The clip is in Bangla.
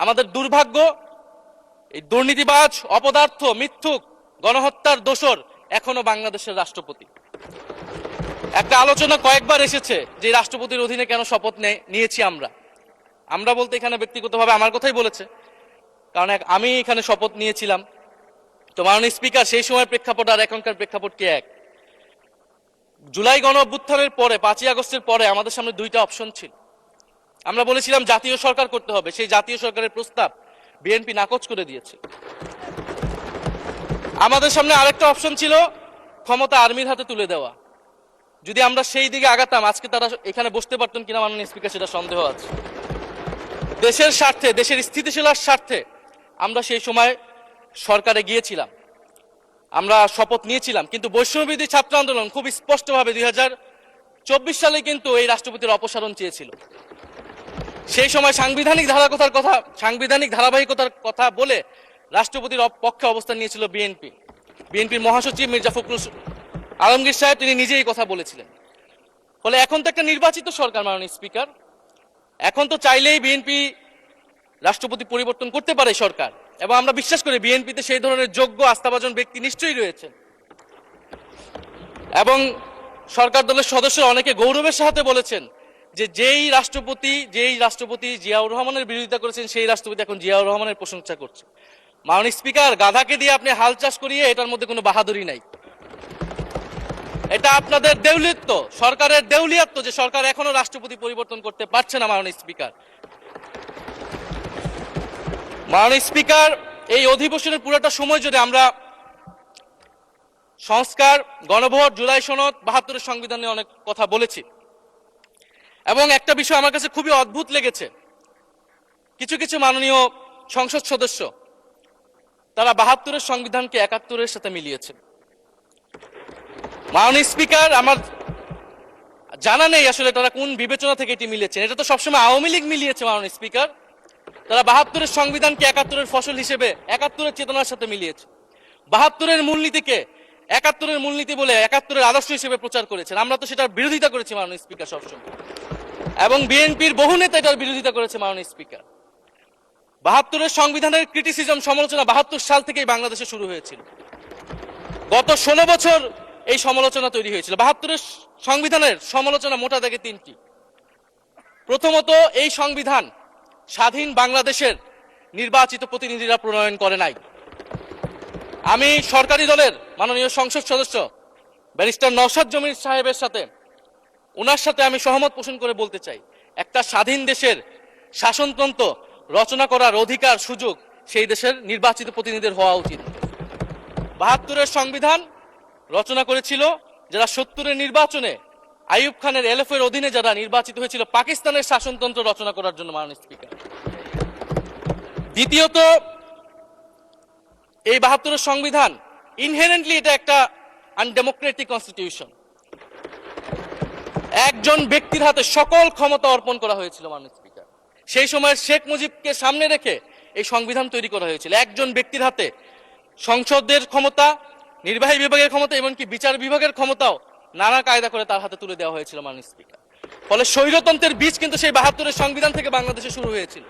আমাদের দুর্ভাগ্য, এই দুর্নীতিবাজ, অপদার্থ, মিথ্যুক, গণহত্যার দোসর এখনো বাংলাদেশের রাষ্ট্রপতি। একটা আলোচনা কয়েকবার এসেছে যে রাষ্ট্রপতির অধীনে কেন শপথ নিয়েছি আমরা বলতে এখানে ব্যক্তিগতভাবে আমার কথাই বলেছে, কারণ আমি এখানে শপথ নিয়েছিলাম। তো মাননীয় স্পিকার, সেই সময়ের প্রেক্ষাপট আর এখনকার প্রেক্ষাপট কি এক? জুলাই গণ অভ্যুত্থানের পরে, 5ই আগস্টের পরে আমাদের সামনে দুইটা অপশন ছিল। আমরা বলেছিলাম জাতীয় সরকার করতে হবে, সেই জাতীয় সরকারের প্রস্তাব বিএনপি নাকচ করে দিয়েছে। আমাদের সামনে আরেকটা অপশন ছিল ক্ষমতা আর্মির হাতে তুলে দেওয়া। যদি আমরা সেই দিকে আগাতাম, আজকে তারা এখানে বসতে পারতেন কিনা মাননীয় স্পিকার সেটা সন্দেহ আছে। দেশের স্বার্থে, দেশের স্থিতিশীলতার স্বার্থে আমরা সেই সময় সরকারে গিয়েছিলাম, আমরা শপথ নিয়েছিলাম। কিন্তু বৈষম্যবিরোধী ছাত্র আন্দোলন খুব স্পষ্টভাবে 2024 সালে কিন্তু এই রাষ্ট্রপতির অপসারণ চেয়েছিল। সেই সময় সাংবিধানিক ধারাবাহিকতার কথা বলে রাষ্ট্রপতির পক্ষে অবস্থান নিয়েছিল বিএনপির মহাসচিব মির্জা ফখরুল আলমগীর সাহেব, তিনি নিজেই কথা বলেছিলেন। ফলে এখন তো একটা নির্বাচিত সরকার মাননীয় স্পিকার, এখন তো চাইলেই বিএনপি রাষ্ট্রপতি পরিবর্তন করতে পারে সরকার, এবং আমরা বিশ্বাস করি বিএনপিতে সেই ধরনের যোগ্য আস্থাভাজন ব্যক্তি নিশ্চয়ই রয়েছেন। এবং সরকার দলের সদস্যরা অনেকে গৌরবের সাথে বলেছেন যে যেই রাষ্ট্রপতি জিয়াউর রহমানের বিরোধিতা করেছেন, সেই রাষ্ট্রপতি এখন জিয়াউর রহমানের প্রশংসা করছে। মাননীয় স্পিকার, গাধাকে দিয়ে আপনি হাল চাষ করিয়ে এটার মধ্যে কোনো বাহাদুরি নাই। এটা আপনাদের দেউলিয়ত্ব, সরকারের দেউলিয়াত্ব যে সরকার এখনো রাষ্ট্রপতি পরিবর্তন করতে পারছে না। মাননীয় স্পিকার, এই অধিবেশনের পুরোটা সময় যদি আমরা সংস্কার, গণভোট, জুলাই সনদ, 72-এর সংবিধান নিয়ে অনেক কথা বলেছি, এবং একটা বিষয় আমার কাছে খুবই অদ্ভুত লেগেছে, কিছু মাননীয় সংসদ সদস্য তারা 72-এর সংবিধানকে 71-এর সাথে মিলিয়েছে। মাননীয় স্পিকার, আমার জানা নেই আসলে তারা কোন বিবেচনা থেকে এটি মিলিয়েছেন। এটা তো সবসময় আওয়ামী লীগ মিলিয়েছে মাননীয় স্পিকার। তারা 72-এর সংবিধানকে 71-এর ফসল হিসেবে 71-এর চেতনার সাথে মিলিয়েছে। 72-এর মূলনীতিকে 71-এর মূলনীতি বলে 71-এর আদর্শ হিসেবে প্রচার করেছেন। আমরা তো সেটার বিরোধিতা করেছি মাননীয় স্পিকার সবসময়, এবং বিএনপির বহু নেতা এটার বিরোধিতা করেছে মাননীয় স্পিকার। 72-এর সংবিধানের ক্রিটিসিজম, সমালোচনা 72 সাল থেকেই বাংলাদেশে শুরু হয়েছিল। গত 16 বছর এই সমালোচনা তৈরি হয়েছিল। 72-এর সংবিধানের সমালোচনা মোটা দাগে 3টি। প্রথমত, এই সংবিধান স্বাধীন বাংলাদেশের নির্বাচিত প্রতিনিধিরা প্রণয়ন করে নাই। আমি সরকারি দলের মাননীয় সংসদ সদস্য ব্যারিস্টার নওশাদ জমির সাহেবের সাথে, ওনার সাথে আমি সহমত পোষণ করে বলতে চাই, একটা স্বাধীন দেশের শাসনতন্ত্র রচনা করার অধিকার, সুযোগ সেই দেশের নির্বাচিত প্রতিনিধিদের হওয়া উচিত। 72-এর সংবিধান রচনা করেছিল যারা 70-এর নির্বাচনে আইয়ুব খানের এলএফ-এর অধীনে যারা নির্বাচিত হয়েছিল পাকিস্তানের শাসনতন্ত্র রচনা করার জন্য মাননীয় স্পিকার। দ্বিতীয়ত, এই 72-এর সংবিধান ইনহেরেন্টলি এটা একটা আনডেমোক্রেটিক কনস্টিটিউশন। একজন ব্যক্তির হাতে সকল ক্ষমতা অর্পণ করা হয়েছিল মাননীয় স্পিকার। সেই সময় শেখ মুজিবকে সামনে রেখে এই সংবিধান তৈরি করা হয়েছিল। একজন ব্যক্তির হাতে সংসদের ক্ষমতা, নির্বাহী বিভাগের ক্ষমতা, এমনকি বিচার বিভাগের ক্ষমতাও নানা কায়দা করে তার হাতে তুলে দেওয়া হয়েছিল মাননীয় স্পিকার। ফলে স্বৈরতন্ত্রের বীজ কিন্তু সেই 72-এর সংবিধান থেকে বাংলাদেশে শুরু হয়েছিল।